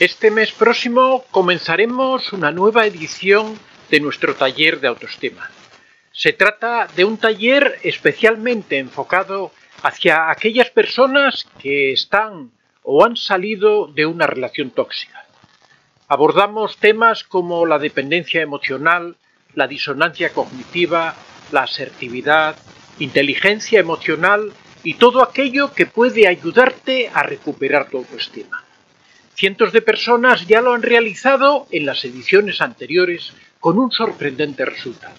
Este mes próximo comenzaremos una nueva edición de nuestro taller de autoestima. Se trata de un taller especialmente enfocado hacia aquellas personas que están o han salido de una relación tóxica. Abordamos temas como la dependencia emocional, la disonancia cognitiva, la asertividad, inteligencia emocional y todo aquello que puede ayudarte a recuperar tu autoestima. Cientos de personas ya lo han realizado en las ediciones anteriores con un sorprendente resultado.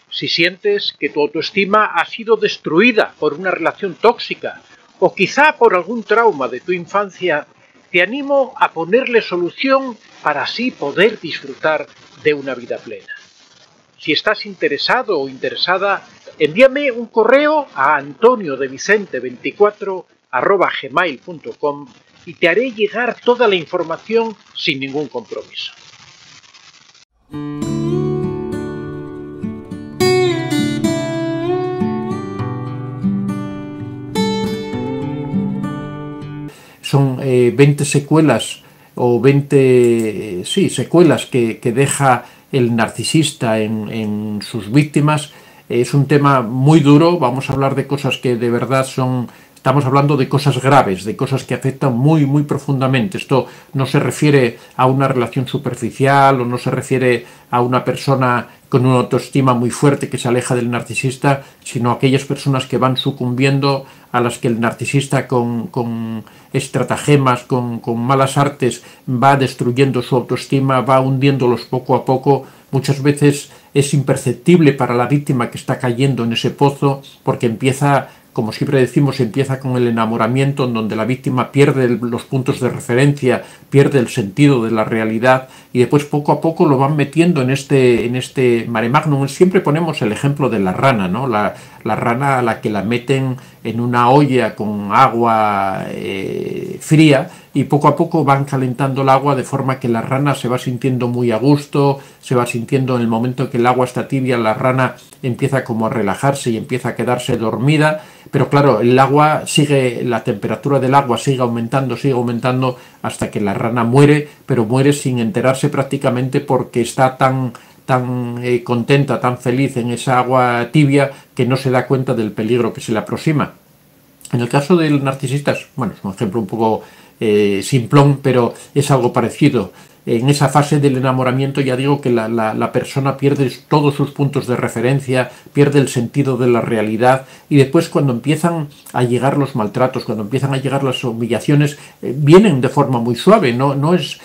Si sientes que tu autoestima ha sido destruida por una relación tóxica o quizá por algún trauma de tu infancia, te animo a ponerle solución para así poder disfrutar de una vida plena. Si estás interesado o interesada, envíame un correo a antoniodevicente24@gmail.com y te haré llegar toda la información sin ningún compromiso. Son 20 secuelas o 20 secuelas que deja el narcisista en sus víctimas. Es un tema muy duro, vamos a hablar de cosas que de verdad estamos hablando de cosas graves, de cosas que afectan muy profundamente. Esto no se refiere a una relación superficial o no se refiere a una persona con una autoestima muy fuerte que se aleja del narcisista, sino a aquellas personas que van sucumbiendo, a las que el narcisista con estratagemas, con malas artes, va destruyendo su autoestima, va hundiéndolos poco a poco. Muchas veces es imperceptible para la víctima que está cayendo en ese pozo, porque empieza, como siempre decimos, empieza con el enamoramiento, en donde la víctima pierde los puntos de referencia, pierde el sentido de la realidad, y después poco a poco lo van metiendo en este mare magnum. Siempre ponemos el ejemplo de la rana, ¿no? La rana a la que la meten en una olla con agua fría, y poco a poco van calentando el agua de forma que la rana se va sintiendo muy a gusto, se va sintiendo en el momento que el agua está tibia, la rana empieza como a relajarse y empieza a quedarse dormida, pero claro, la temperatura del agua sigue aumentando hasta que la rana muere, pero muere sin enterarse prácticamente porque está tan contenta, tan feliz en esa agua tibia que no se da cuenta del peligro que se le aproxima. En el caso del narcisista, es un ejemplo un poco simplón, pero es algo parecido. En esa fase del enamoramiento ya digo que la persona pierde todos sus puntos de referencia, pierde el sentido de la realidad, y después cuando empiezan a llegar los maltratos, cuando empiezan a llegar las humillaciones, vienen de forma muy suave, no es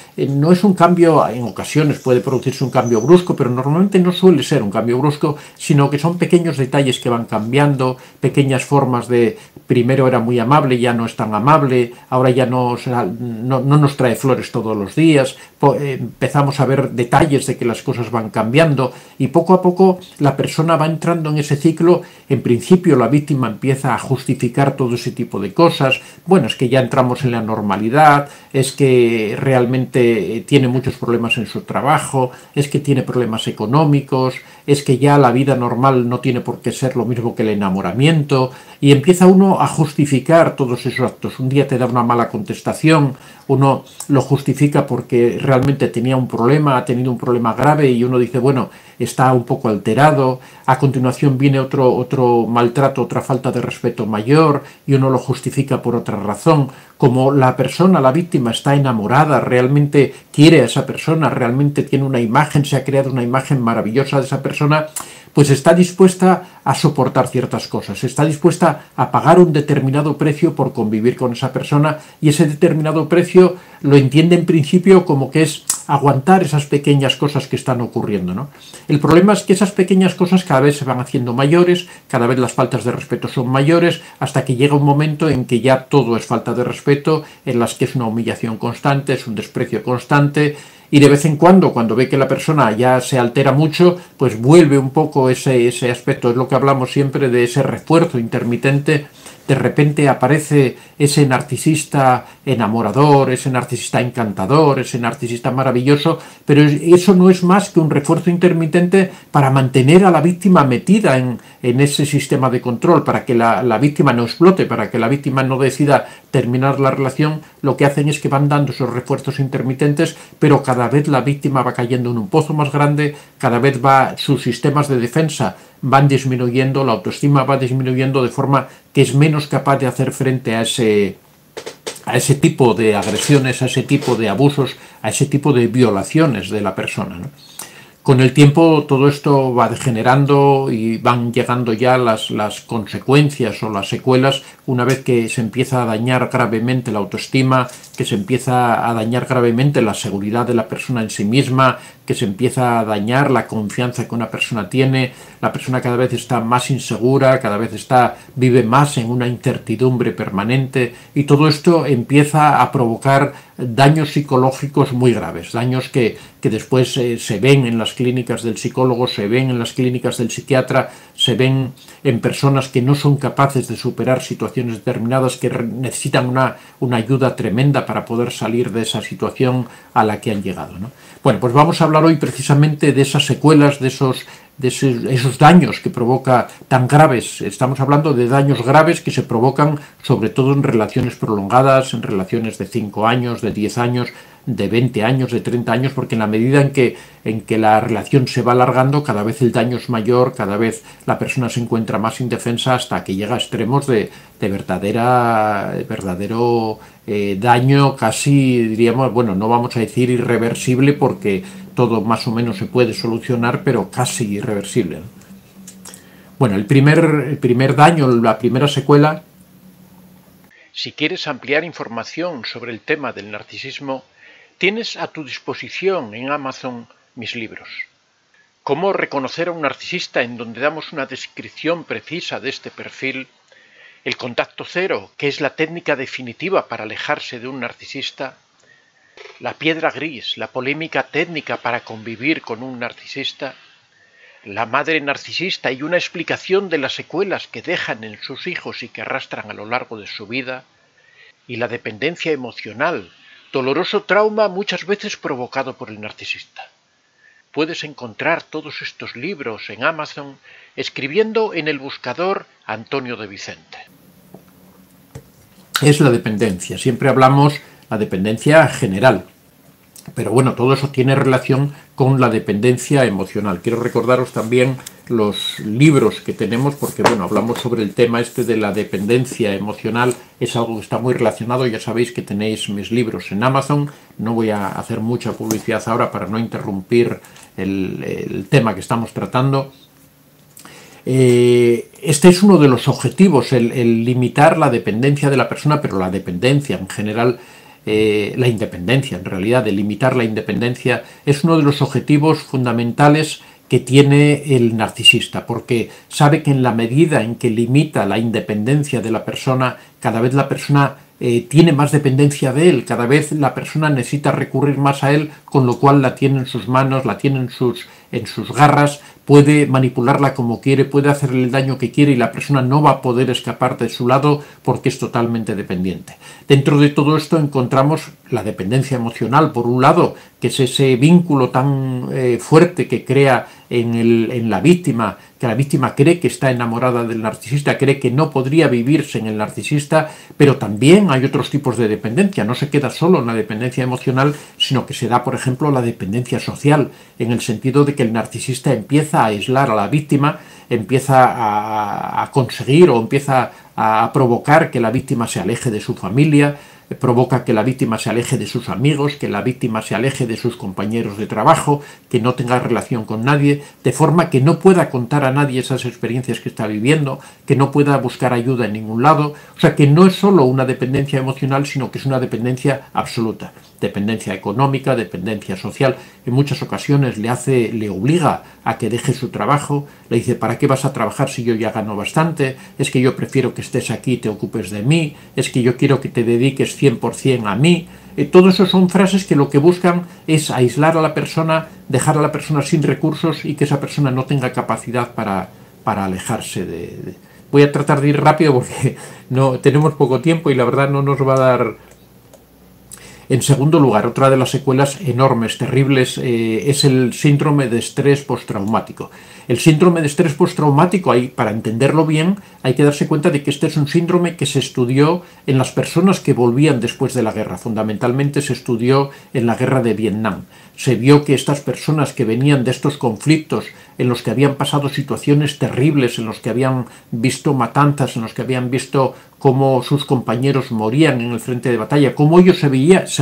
un cambio. En ocasiones puede producirse un cambio brusco, pero normalmente no suele ser un cambio brusco, sino que son pequeños detalles que van cambiando, pequeñas formas de primero era muy amable, ya no es tan amable, ahora ya no nos trae flores todos los días. Empezamos a ver detalles de que las cosas van cambiando, y poco a poco la persona va entrando en ese ciclo. En principio la víctima empieza a justificar todo ese tipo de cosas. Es que ya entramos en la normalidad, es que realmente tiene muchos problemas en su trabajo, es que tiene problemas económicos, es que ya la vida normal no tiene por qué ser lo mismo que el enamoramiento, y empieza uno a justificar todos esos actos. Un día te da una mala contestación, uno lo justifica porque realmente tenía un problema, ha tenido un problema grave, y uno dice, está un poco alterado. A continuación viene otro maltrato, otra falta de respeto mayor, y uno lo justifica por otra razón. Como la víctima está enamorada, realmente quiere a esa persona, realmente tiene una imagen, se ha creado una imagen maravillosa de esa persona, pues está dispuesta a soportar ciertas cosas, está dispuesta a pagar un determinado precio por convivir con esa persona, y ese determinado precio lo entiende en principio como que es aguantar esas pequeñas cosas que están ocurriendo, ¿no? El problema es que esas pequeñas cosas cada vez se van haciendo mayores, cada vez las faltas de respeto son mayores, hasta que llega un momento en que ya todo es falta de respeto, en las que es una humillación constante, es un desprecio constante. Y de vez en cuando ve que la persona ya se altera mucho, pues vuelve un poco ese aspecto. Es lo que hablamos siempre de ese refuerzo intermitente. De repente aparece ese narcisista enamorador, ese narcisista encantador, ese narcisista maravilloso, pero eso no es más que un refuerzo intermitente para mantener a la víctima metida en ese sistema de control, para que la víctima no explote, para que la víctima no decida terminar la relación, lo que hacen es que van dando esos refuerzos intermitentes, pero cada vez la víctima va cayendo en un pozo más grande, cada vez sus sistemas de defensa van disminuyendo, la autoestima va disminuyendo, de forma que es menos capaz de hacer frente a ese tipo de agresiones, a ese tipo de abusos, a ese tipo de violaciones de la persona, ¿no? Con el tiempo todo esto va degenerando y van llegando ya las consecuencias o las secuelas una vez que se empieza a dañar gravemente la autoestima, que se empieza a dañar gravemente la seguridad de la persona en sí misma, que se empieza a dañar la confianza que una persona tiene, la persona cada vez está más insegura, cada vez vive más en una incertidumbre permanente, y todo esto empieza a provocar daños psicológicos muy graves, daños que después se ven en las clínicas del psicólogo, se ven en las clínicas del psiquiatra, se ven en personas que no son capaces de superar situaciones determinadas, que necesitan una ayuda tremenda para poder salir de esa situación a la que han llegado, ¿no? Bueno, pues vamos a hablar hoy precisamente de esas secuelas, de esos daños que provoca tan graves. Estamos hablando de daños graves que se provocan sobre todo en relaciones prolongadas, en relaciones de 5 años, de 10 años, de 20 años, de 30 años, porque en la medida en que la relación se va alargando, cada vez el daño es mayor, cada vez la persona se encuentra más indefensa, hasta que llega a extremos de verdadero daño, casi diríamos, bueno, no vamos a decir irreversible, porque todo más o menos se puede solucionar, pero casi irreversible, ¿no? Bueno, el primer daño, la primera secuela. Si quieres ampliar información sobre el tema del narcisismo, tienes a tu disposición en Amazon mis libros. Cómo reconocer a un narcisista, en donde damos una descripción precisa de este perfil. El contacto cero, que es la técnica definitiva para alejarse de un narcisista. La piedra gris, la polémica técnica para convivir con un narcisista. La madre narcisista y una explicación de las secuelas que dejan en sus hijos y que arrastran a lo largo de su vida. Y la dependencia emocional, doloroso trauma muchas veces provocado por el narcisista. Puedes encontrar todos estos libros en Amazon escribiendo en el buscador Antonio de Vicente. Es la dependencia. Siempre hablamos la dependencia general, pero bueno, todo eso tiene relación con la dependencia emocional. Quiero recordaros también los libros que tenemos, porque bueno, hablamos sobre el tema este de la dependencia emocional, es algo que está muy relacionado. Ya sabéis que tenéis mis libros en Amazon. No voy a hacer mucha publicidad ahora para no interrumpir el tema que estamos tratando. Este es uno de los objetivos, el limitar la dependencia de la persona, pero la dependencia en general, la independencia en realidad, de limitar la independencia, es uno de los objetivos fundamentales que tiene el narcisista, porque sabe que en la medida en que limita la independencia de la persona, cada vez la persona tiene más dependencia de él, cada vez la persona necesita recurrir más a él, con lo cual la tiene en sus manos, la tiene en sus garras, puede manipularla como quiere, puede hacerle el daño que quiere, y la persona no va a poder escapar de su lado porque es totalmente dependiente. Dentro de todo esto encontramos la dependencia emocional, por un lado, que es ese vínculo tan fuerte que crea en la víctima, que la víctima cree que está enamorada del narcisista, cree que no podría vivir sin el narcisista, pero también hay otros tipos de dependencia. No se queda solo en la dependencia emocional, sino que se da, por ejemplo, la dependencia social, en el sentido de que el narcisista empieza a aislar a la víctima, empieza a conseguir o empieza a provocar que la víctima se aleje de su familia, provoca que la víctima se aleje de sus amigos, que la víctima se aleje de sus compañeros de trabajo, que no tenga relación con nadie, de forma que no pueda contar a nadie esas experiencias que está viviendo, que no pueda buscar ayuda en ningún lado. O sea, que no es solo una dependencia emocional, sino que es una dependencia absoluta. Dependencia económica, dependencia social. En muchas ocasiones le obliga a que deje su trabajo, le dice: ¿para qué vas a trabajar si yo ya gano bastante? Es que yo prefiero que estés aquí y te ocupes de mí, es que yo quiero que te dediques 100% a mí. Todo eso son frases que lo que buscan es aislar a la persona, dejar a la persona sin recursos y que esa persona no tenga capacidad para alejarse de... Voy a tratar de ir rápido porque no tenemos poco tiempo y la verdad no nos va a dar... En segundo lugar, otra de las secuelas enormes, terribles, es el síndrome de estrés postraumático. El síndrome de estrés postraumático, para entenderlo bien, hay que darse cuenta de que este es un síndrome que se estudió en las personas que volvían después de la guerra. Fundamentalmente se estudió en la guerra de Vietnam. Se vio que estas personas que venían de estos conflictos, en los que habían pasado situaciones terribles, en los que habían visto matanzas, en los que habían visto cómo sus compañeros morían en el frente de batalla, cómo ellos se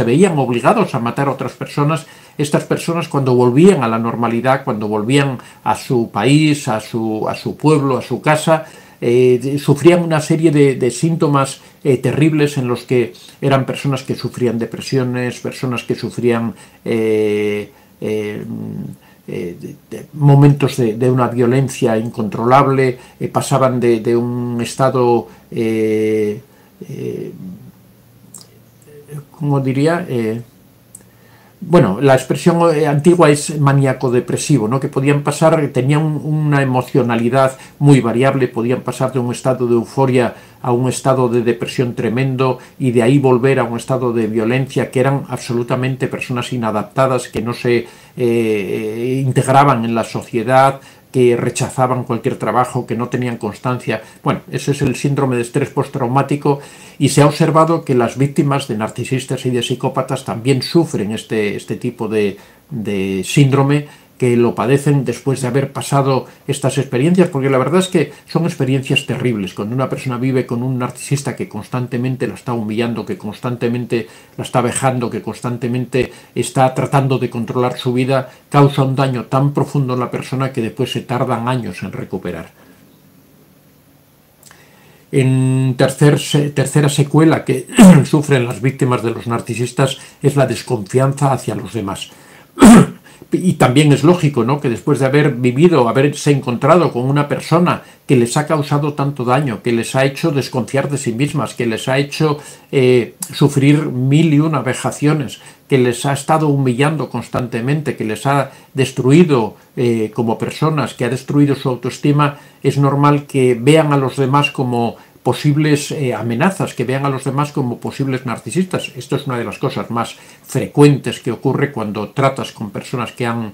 veían obligados a matar a otras personas, estas personas cuando volvían a la normalidad, cuando volvían a su país, a su pueblo, a su casa, sufrían una serie de síntomas terribles en los que eran personas que sufrían depresiones, personas que sufrían momentos de una violencia incontrolable, pasaban de un estado, ¿cómo diría? Bueno, la expresión antigua es maníaco-depresivo, ¿no? Que podían pasar, tenían una emocionalidad muy variable, podían pasar de un estado de euforia a un estado de depresión tremendo y de ahí volver a un estado de violencia, que eran absolutamente personas inadaptadas, que no se integraban en la sociedad, que rechazaban cualquier trabajo, que no tenían constancia. Bueno, ese es el síndrome de estrés postraumático, y se ha observado que las víctimas de narcisistas y de psicópatas también sufren este tipo de síndrome, que lo padecen después de haber pasado estas experiencias, porque la verdad es que son experiencias terribles. Cuando una persona vive con un narcisista que constantemente la está humillando, que constantemente la está vejando, que constantemente está tratando de controlar su vida, causa un daño tan profundo en la persona que después se tardan años en recuperar. En tercera secuela que sufren las víctimas de los narcisistas es la desconfianza hacia los demás. Y también es lógico, ¿no?, que después de haber vivido, haberse encontrado con una persona que les ha causado tanto daño, que les ha hecho desconfiar de sí mismas, que les ha hecho sufrir 1001 vejaciones, que les ha estado humillando constantemente, que les ha destruido como personas, que ha destruido su autoestima, es normal que vean a los demás como posibles amenazas, que vean a los demás como posibles narcisistas. Esto es una de las cosas más frecuentes que ocurre cuando tratas con personas que han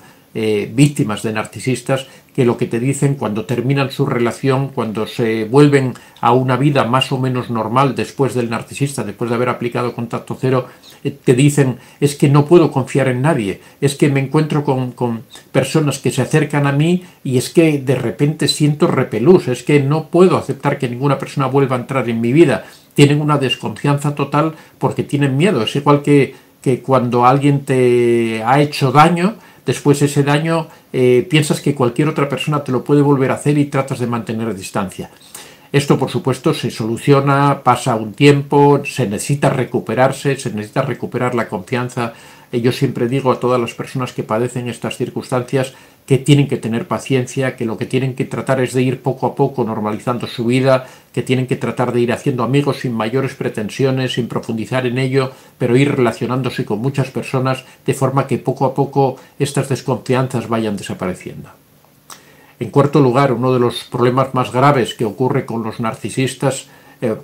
víctimas de narcisistas, que lo que te dicen cuando terminan su relación, cuando se vuelven a una vida más o menos normal después del narcisista, después de haber aplicado contacto cero, te dicen: es que no puedo confiar en nadie, es que me encuentro con personas que se acercan a mí y es que de repente siento repelús, es que no puedo aceptar que ninguna persona vuelva a entrar en mi vida. Tienen una desconfianza total porque tienen miedo. Es igual que cuando alguien te ha hecho daño, después ese daño piensas que cualquier otra persona te lo puede volver a hacer y tratas de mantener distancia. Esto, por supuesto, se soluciona, pasa un tiempo, se necesita recuperarse, se necesita recuperar la confianza. Yo siempre digo a todas las personas que padecen estas circunstancias que tienen que tener paciencia, que lo que tienen que tratar es de ir poco a poco normalizando su vida, que tienen que tratar de ir haciendo amigos sin mayores pretensiones, sin profundizar en ello, pero ir relacionándose con muchas personas de forma que poco a poco estas desconfianzas vayan desapareciendo. En cuarto lugar, uno de los problemas más graves que ocurre con los narcisistas,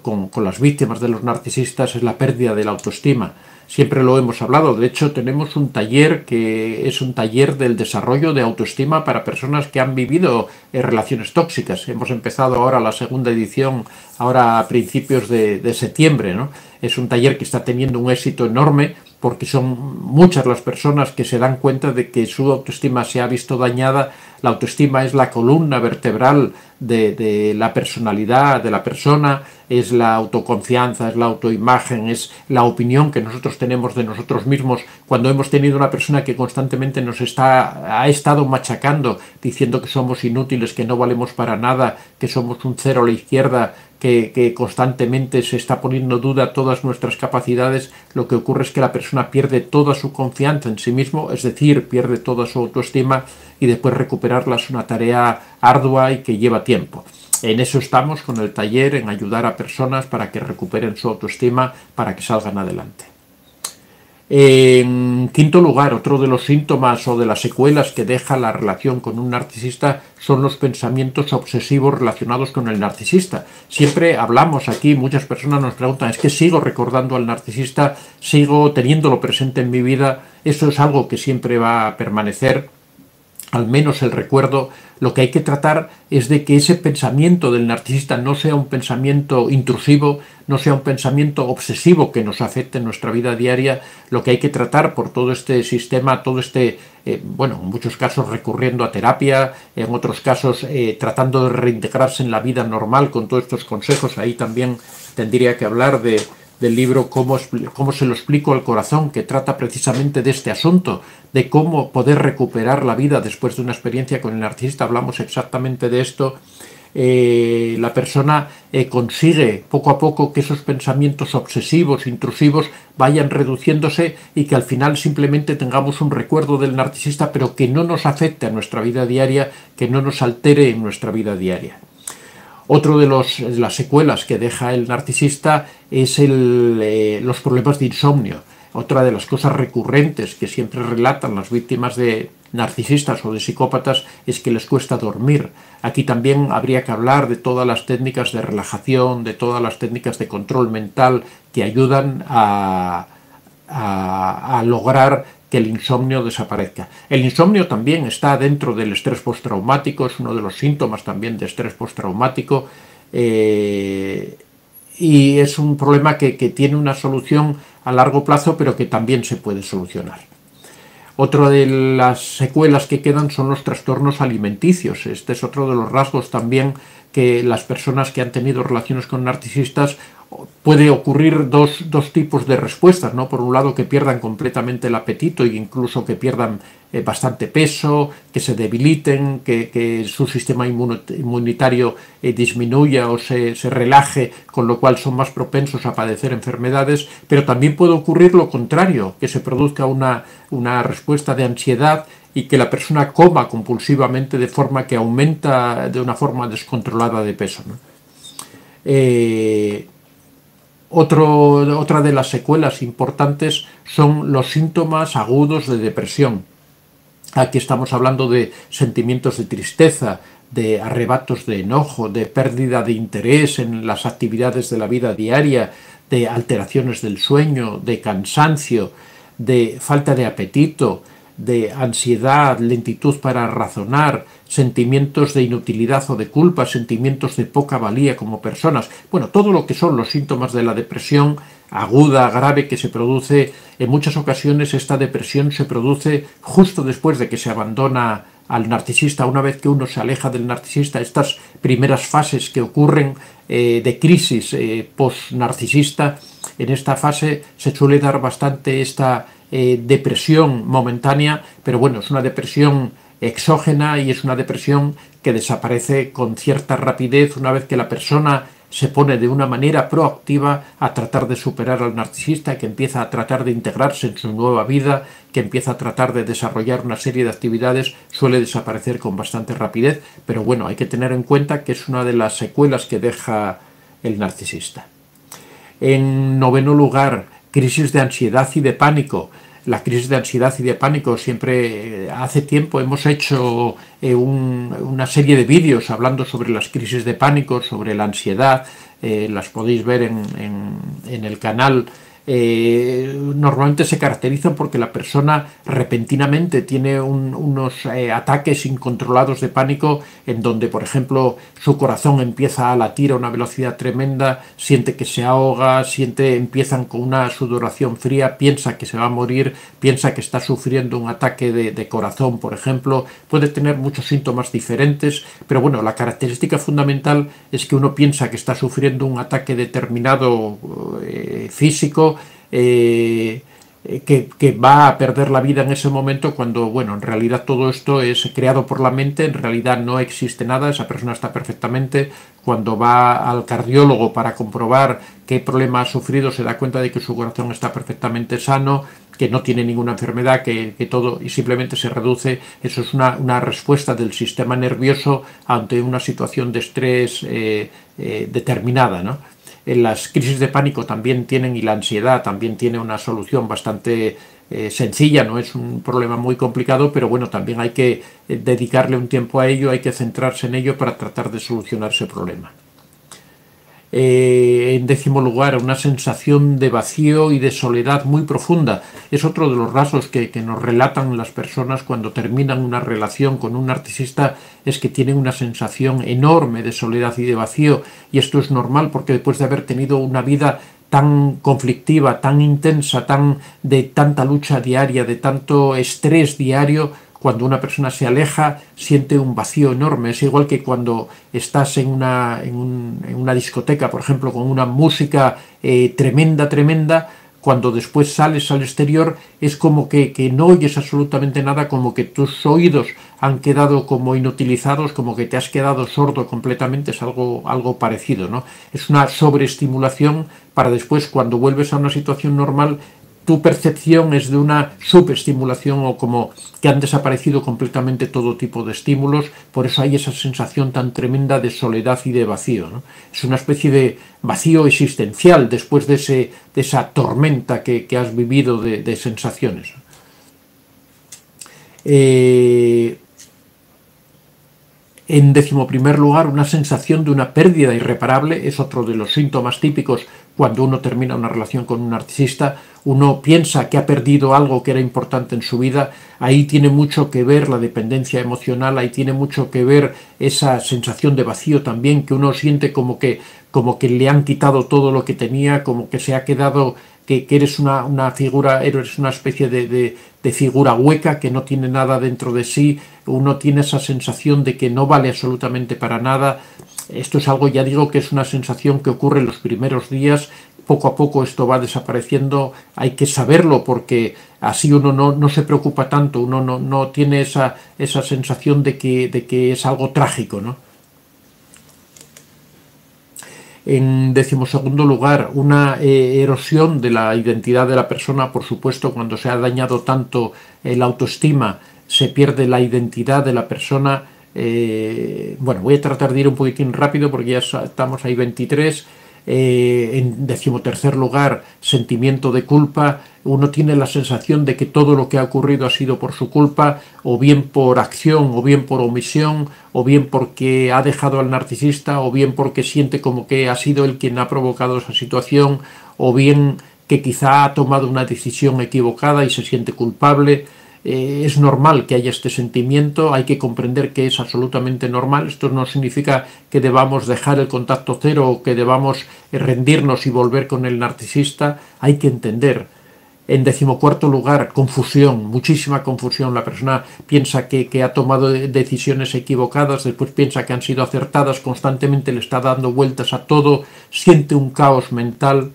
con las víctimas de los narcisistas, es la pérdida de la autoestima. Siempre lo hemos hablado. De hecho, tenemos un taller que es un taller del desarrollo de autoestima para personas que han vivido relaciones tóxicas. Hemos empezado ahora la segunda edición, ahora a principios de septiembre, ¿no? Es un taller que está teniendo un éxito enorme porque son muchas las personas que se dan cuenta de que su autoestima se ha visto dañada. La autoestima es la columna vertebral de la personalidad de la persona, es la autoconfianza, es la autoimagen, es la opinión que nosotros tenemos de nosotros mismos. Cuando hemos tenido una persona que constantemente ha estado machacando, diciendo que somos inútiles, que no valemos para nada, que somos un cero a la izquierda, que constantemente se está poniendo en duda todas nuestras capacidades, lo que ocurre es que la persona pierde toda su confianza en sí mismo, es decir, pierde toda su autoestima, y después recuperarla es una tarea ardua y que lleva tiempo. En eso estamos con el taller, en ayudar a personas para que recuperen su autoestima, para que salgan adelante. En quinto lugar, otro de los síntomas o de las secuelas que deja la relación con un narcisista son los pensamientos obsesivos relacionados con el narcisista. Siempre hablamos aquí, muchas personas nos preguntan, ¿es que sigo recordando al narcisista, sigo teniéndolo presente en mi vida? Eso es algo que siempre va a permanecer, al menos el recuerdo. Lo que hay que tratar es de que ese pensamiento del narcisista no sea un pensamiento intrusivo, no sea un pensamiento obsesivo que nos afecte en nuestra vida diaria. Lo que hay que tratar por todo este sistema, todo este, bueno, en muchos casos recurriendo a terapia, en otros casos tratando de reintegrarse en la vida normal con todos estos consejos. Ahí también tendría que hablar del libro cómo se lo explico al corazón, que trata precisamente de este asunto, de cómo poder recuperar la vida después de una experiencia con el narcisista. Hablamos exactamente de esto. La persona consigue poco a poco que esos pensamientos obsesivos, intrusivos, vayan reduciéndose y que al final simplemente tengamos un recuerdo del narcisista, pero que no nos afecte a nuestra vida diaria, que no nos altere en nuestra vida diaria. Otro de las secuelas que deja el narcisista es los problemas de insomnio. Otra de las cosas recurrentes que siempre relatan las víctimas de narcisistas o de psicópatas es que les cuesta dormir. Aquí también habría que hablar de todas las técnicas de relajación, de todas las técnicas de control mental que ayudan a lograr que el insomnio desaparezca. El insomnio también está dentro del estrés postraumático, es uno de los síntomas también de estrés postraumático, y es un problema que tiene una solución a largo plazo, pero que también se puede solucionar. Otra de las secuelas que quedan son los trastornos alimenticios. Este es otro de los rasgos también que las personas que han tenido relaciones con narcisistas puede ocurrir dos tipos de respuestas, ¿no? Por un lado, que pierdan completamente el apetito e incluso que pierdan bastante peso, que se debiliten, que su sistema inmunitario disminuya o se relaje, con lo cual son más propensos a padecer enfermedades, pero también puede ocurrir lo contrario, que se produzca una respuesta de ansiedad y que la persona coma compulsivamente de forma que aumenta de una forma descontrolada de peso, ¿no? Otra de las secuelas importantes son los síntomas agudos de depresión. Aquí estamos hablando de sentimientos de tristeza, de arrebatos de enojo, de pérdida de interés en las actividades de la vida diaria, de alteraciones del sueño, de cansancio, de falta de apetito, de ansiedad, lentitud para razonar, sentimientos de inutilidad o de culpa, sentimientos de poca valía como personas. Bueno, todo lo que son los síntomas de la depresión aguda, grave, que se produce en muchas ocasiones. Esta depresión se produce justo después de que se abandona al narcisista. Una vez que uno se aleja del narcisista, estas primeras fases que ocurren de crisis post-narcisista, en esta fase se suele dar bastante esta depresión momentánea, pero bueno, es una depresión exógena y es una depresión que desaparece con cierta rapidez una vez que la persona se pone de una manera proactiva a tratar de superar al narcisista, que empieza a tratar de integrarse en su nueva vida, que empieza a tratar de desarrollar una serie de actividades. Suele desaparecer con bastante rapidez, pero bueno, hay que tener en cuenta que es una de las secuelas que deja el narcisista. En noveno lugar, crisis de ansiedad y de pánico. La crisis de ansiedad y de pánico, siempre hace tiempo hemos hecho una serie de vídeos hablando sobre las crisis de pánico, sobre la ansiedad, las podéis ver en el canal. Normalmente se caracterizan porque la persona repentinamente tiene unos ataques incontrolados de pánico en donde, por ejemplo, su corazón empieza a latir a una velocidad tremenda, siente que se ahoga, empiezan con una sudoración fría, piensa que se va a morir, piensa que está sufriendo un ataque de corazón, por ejemplo. Puede tener muchos síntomas diferentes, pero bueno, la característica fundamental es que uno piensa que está sufriendo un ataque determinado físico, que va a perder la vida en ese momento, cuando, bueno, en realidad todo esto es creado por la mente, en realidad no existe nada, esa persona está perfectamente. Cuando va al cardiólogo para comprobar qué problema ha sufrido, se da cuenta de que su corazón está perfectamente sano, que no tiene ninguna enfermedad, que todo, y simplemente se reduce. Eso es una respuesta del sistema nervioso ante una situación de estrés determinada, ¿no? las crisis de pánico también tienen, y la ansiedad también tiene una solución bastante sencilla, no es un problema muy complicado, pero bueno, también hay que dedicarle un tiempo a ello, hay que centrarse en ello para tratar de solucionar ese problema. En 10º lugar, una sensación de vacío y de soledad muy profunda. Es otro de los rasgos que nos relatan las personas cuando terminan una relación con un narcisista, es que tienen una sensación enorme de soledad y de vacío, y esto es normal porque después de haber tenido una vida tan conflictiva, tan intensa, de tanta lucha diaria, de tanto estrés diario, cuando una persona se aleja siente un vacío enorme. Es igual que cuando estás en una discoteca, por ejemplo, con una música tremenda, cuando después sales al exterior es como que no oyes absolutamente nada, como que tus oídos han quedado como inutilizados, como que te has quedado sordo completamente. Es algo parecido, ¿no? Es una sobreestimulación para después, cuando vuelves a una situación normal, tu percepción es de una subestimulación, o como que han desaparecido completamente todo tipo de estímulos. Por eso hay esa sensación tan tremenda de soledad y de vacío, ¿no? Es una especie de vacío existencial después de esa tormenta que has vivido de sensaciones. En 11º lugar, una sensación de una pérdida irreparable. Es otro de los síntomas típicos cuando uno termina una relación con un narcisista. Uno piensa que ha perdido algo que era importante en su vida. Ahí tiene mucho que ver la dependencia emocional, ahí tiene mucho que ver esa sensación de vacío también, que uno siente como que le han quitado todo lo que tenía, como que se ha quedado, que eres una figura, eres una especie de figura hueca que no tiene nada dentro de sí. Uno tiene esa sensación de que no vale absolutamente para nada. Esto es algo, ya digo, que es una sensación que ocurre en los primeros días. Poco a poco esto va desapareciendo. Hay que saberlo, porque así uno no se preocupa tanto, uno no tiene esa sensación de que es algo trágico, ¿no? En 12º lugar, una erosión de la identidad de la persona. Por supuesto, cuando se ha dañado tanto la autoestima, se pierde la identidad de la persona. Bueno, voy a tratar de ir un poquitín rápido porque ya estamos ahí 23. En 13º lugar, sentimiento de culpa. Uno tiene la sensación de que todo lo que ha ocurrido ha sido por su culpa, o bien por acción, o bien por omisión, o bien porque ha dejado al narcisista, o bien porque siente como que ha sido él quien ha provocado esa situación, o bien que quizá ha tomado una decisión equivocada y se siente culpable. Es normal que haya este sentimiento, hay que comprender que es absolutamente normal. Esto no significa que debamos dejar el contacto cero o que debamos rendirnos y volver con el narcisista. Hay que entender. En 14º lugar, confusión, muchísima confusión. La persona piensa que ha tomado decisiones equivocadas, después piensa que han sido acertadas, constantemente le está dando vueltas a todo, siente un caos mental.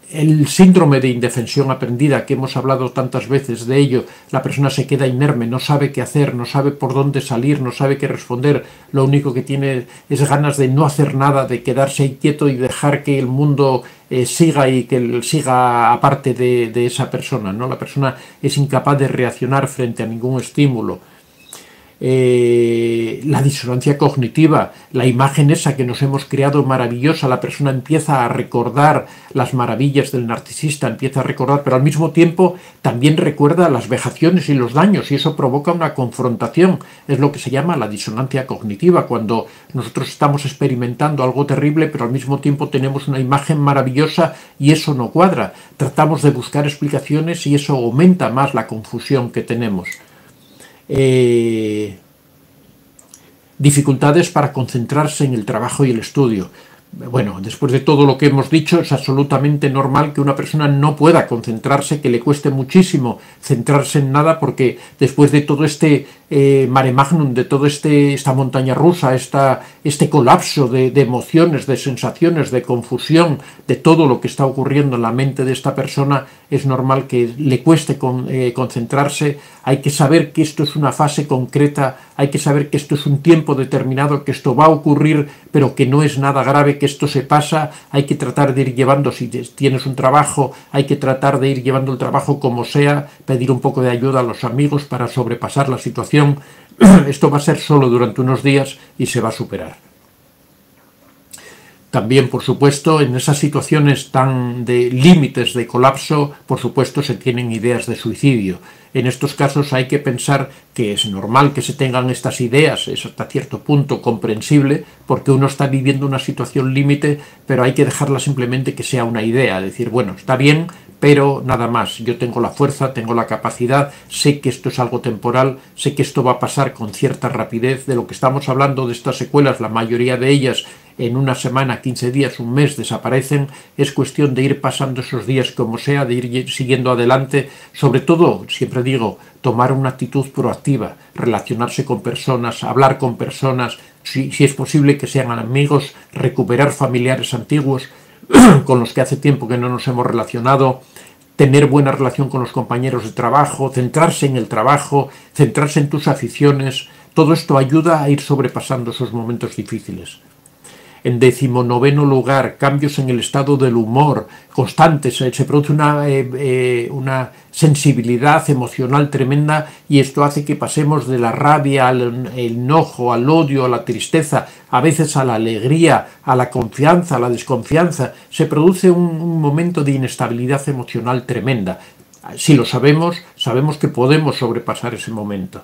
El síndrome de indefensión aprendida, que hemos hablado tantas veces de ello. La persona se queda inerme, no sabe qué hacer, no sabe por dónde salir, no sabe qué responder. Lo único que tiene es ganas de no hacer nada, de quedarse ahí quieto y dejar que el mundo siga, y que él siga aparte de esa persona, ¿no? La persona es incapaz de reaccionar frente a ningún estímulo. La disonancia cognitiva, la imagen esa que nos hemos creado maravillosa, la persona empieza a recordar las maravillas del narcisista, empieza a recordar, pero al mismo tiempo también recuerda las vejaciones y los daños, y eso provoca una confrontación. Es lo que se llama la disonancia cognitiva, cuando nosotros estamos experimentando algo terrible, pero al mismo tiempo tenemos una imagen maravillosa y eso no cuadra. Tratamos de buscar explicaciones y eso aumenta más la confusión que tenemos. Dificultades para concentrarse en el trabajo y el estudio. Bueno, después de todo lo que hemos dicho, es absolutamente normal que una persona no pueda concentrarse, que le cueste muchísimo centrarse en nada, porque después de todo este mare magnum, de toda esta montaña rusa, este colapso de emociones, de sensaciones, de confusión, de todo lo que está ocurriendo en la mente de esta persona, es normal que le cueste concentrarse. Hay que saber que esto es una fase concreta, hay que saber que esto es un tiempo determinado, que esto va a ocurrir, pero que no es nada grave, que esto se pasa. Hay que tratar de ir llevando, si tienes un trabajo, hay que tratar de ir llevando el trabajo como sea, pedir un poco de ayuda a los amigos para sobrepasar la situación. Esto va a ser solo durante unos días y se va a superar. También, por supuesto, en esas situaciones tan de límites de colapso, por supuesto, se tienen ideas de suicidio. En estos casos hay que pensar que es normal que se tengan estas ideas, es hasta cierto punto comprensible, porque uno está viviendo una situación límite, pero hay que dejarla simplemente que sea una idea, decir, bueno, está bien, pero nada más, yo tengo la fuerza, tengo la capacidad, sé que esto es algo temporal, sé que esto va a pasar con cierta rapidez. De lo que estamos hablando, de estas secuelas, la mayoría de ellas en una semana, 15 días, un mes desaparecen. Es cuestión de ir pasando esos días como sea, de ir siguiendo adelante, sobre todo, siempre digo, tomar una actitud proactiva, relacionarse con personas, hablar con personas, si es posible que sean amigos, recuperar familiares antiguos con los que hace tiempo que no nos hemos relacionado, tener buena relación con los compañeros de trabajo, centrarse en el trabajo, centrarse en tus aficiones. Todo esto ayuda a ir sobrepasando esos momentos difíciles. En 19º lugar, cambios en el estado del humor constantes. Se produce una sensibilidad emocional tremenda, y esto hace que pasemos de la rabia al enojo, al odio, a la tristeza, a veces a la alegría, a la confianza, a la desconfianza. Se produce un momento de inestabilidad emocional tremenda. Si lo sabemos, sabemos que podemos sobrepasar ese momento.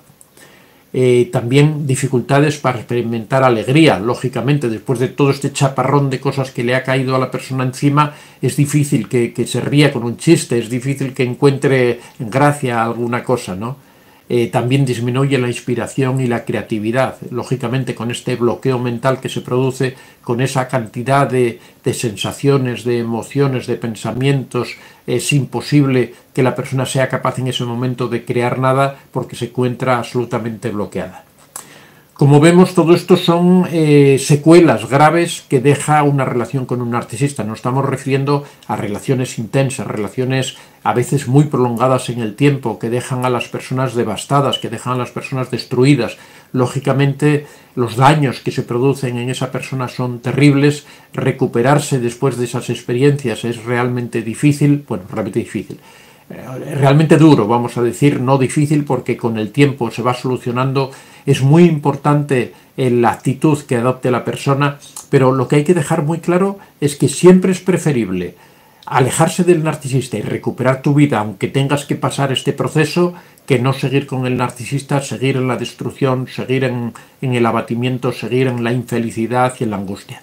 También dificultades para experimentar alegría. Lógicamente, después de todo este chaparrón de cosas que le ha caído a la persona encima, es difícil que se ría con un chiste, es difícil que encuentre gracia a alguna cosa, ¿no? También disminuye la inspiración y la creatividad. Lógicamente, con este bloqueo mental que se produce, con esa cantidad de sensaciones, de emociones, de pensamientos, es imposible que la persona sea capaz en ese momento de crear nada, porque se encuentra absolutamente bloqueada. Como vemos, todo esto son secuelas graves que deja una relación con un narcisista. Nos estamos refiriendo a relaciones intensas, relaciones a veces muy prolongadas en el tiempo, que dejan a las personas devastadas, que dejan a las personas destruidas. Lógicamente, los daños que se producen en esa persona son terribles. Recuperarse después de esas experiencias es realmente difícil, realmente duro, vamos a decir, no difícil, porque con el tiempo se va solucionando. Es muy importante la actitud que adopte la persona, pero lo que hay que dejar muy claro es que siempre es preferible alejarse del narcisista y recuperar tu vida, aunque tengas que pasar este proceso, que no seguir con el narcisista, seguir en la destrucción, seguir en el abatimiento, seguir en la infelicidad y en la angustia.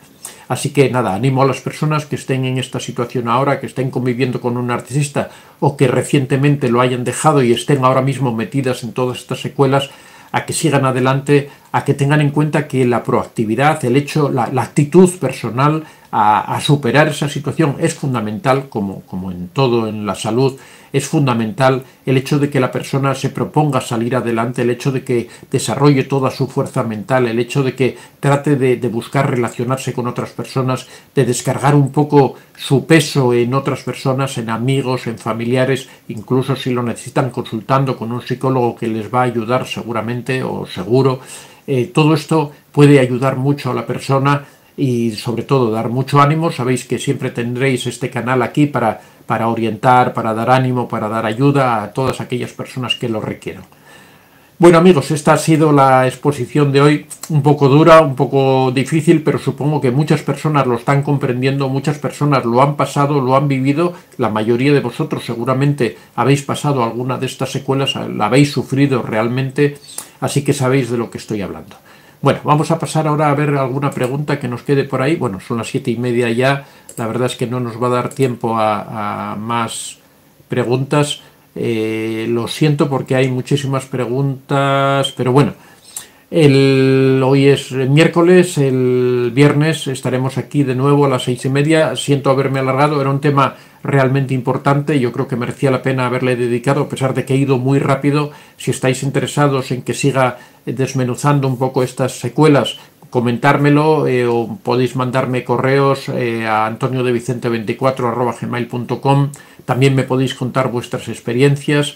Así que nada, animo a las personas que estén en esta situación ahora, que estén conviviendo con un narcisista o que recientemente lo hayan dejado y estén ahora mismo metidas en todas estas secuelas, a que sigan adelante, a que tengan en cuenta que la proactividad, el hecho, la actitud personal a superar esa situación es fundamental, como en todo en la salud. Es fundamental el hecho de que la persona se proponga salir adelante, el hecho de que desarrolle toda su fuerza mental, el hecho de que trate de buscar relacionarse con otras personas, de descargar un poco su peso en otras personas, en amigos, en familiares, incluso si lo necesitan, consultando con un psicólogo que les va a ayudar seguramente o seguro. Todo esto puede ayudar mucho a la persona y sobre todo dar mucho ánimo. Sabéis que siempre tendréis este canal aquí para orientar, para dar ánimo, para dar ayuda a todas aquellas personas que lo requieran. Bueno, amigos, esta ha sido la exposición de hoy, un poco dura, un poco difícil, pero supongo que muchas personas lo están comprendiendo, muchas personas lo han pasado, lo han vivido. La mayoría de vosotros seguramente habéis pasado alguna de estas secuelas, la habéis sufrido realmente, así que sabéis de lo que estoy hablando. Bueno, vamos a pasar ahora a ver alguna pregunta que nos quede por ahí. Bueno, son las 7:30 ya, la verdad es que no nos va a dar tiempo a más preguntas. Lo siento porque hay muchísimas preguntas, pero bueno, hoy es miércoles, el viernes estaremos aquí de nuevo a las 6:30. Siento haberme alargado, era un tema realmente importante, yo creo que merecía la pena haberle dedicado, a pesar de que he ido muy rápido. Si estáis interesados en que siga desmenuzando un poco estas secuelas, comentármelo, o podéis mandarme correos a antoniodevicente24@gmail.com. También me podéis contar vuestras experiencias.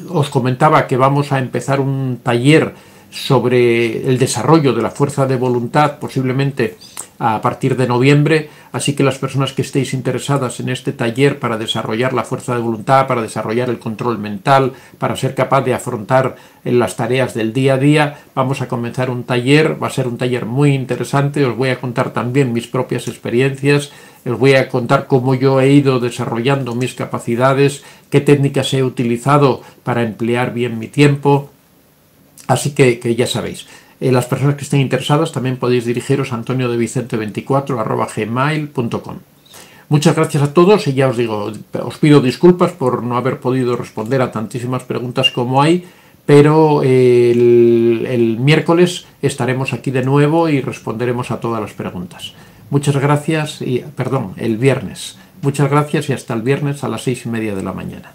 Os comentaba que vamos a empezar un taller sobre el desarrollo de la fuerza de voluntad, posiblemente a partir de noviembre, así que las personas que estéis interesadas en este taller para desarrollar la fuerza de voluntad, para desarrollar el control mental, para ser capaz de afrontar las tareas del día a día, vamos a comenzar un taller, va a ser un taller muy interesante, os voy a contar también mis propias experiencias, os voy a contar cómo yo he ido desarrollando mis capacidades, qué técnicas he utilizado para emplear bien mi tiempo, así que ya sabéis. Las personas que estén interesadas también podéis dirigiros a antoniodevicente24@gmail.com. Muchas gracias a todos y ya os digo, os pido disculpas por no haber podido responder a tantísimas preguntas como hay, pero el miércoles estaremos aquí de nuevo y responderemos a todas las preguntas. Muchas gracias el viernes. Muchas gracias y hasta el viernes a las 6:30 de la mañana.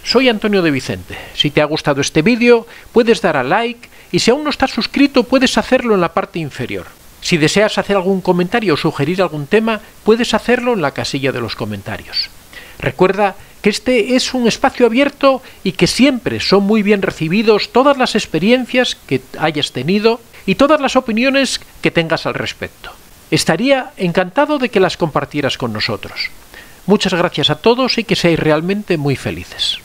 Soy Antonio de Vicente. Si te ha gustado este vídeo, puedes dar a like y si aún no estás suscrito, puedes hacerlo en la parte inferior. Si deseas hacer algún comentario o sugerir algún tema, puedes hacerlo en la casilla de los comentarios. Recuerda que este es un espacio abierto y que siempre son muy bien recibidos todas las experiencias que hayas tenido y todas las opiniones que tengas al respecto. Estaría encantado de que las compartieras con nosotros. Muchas gracias a todos y que seáis realmente muy felices.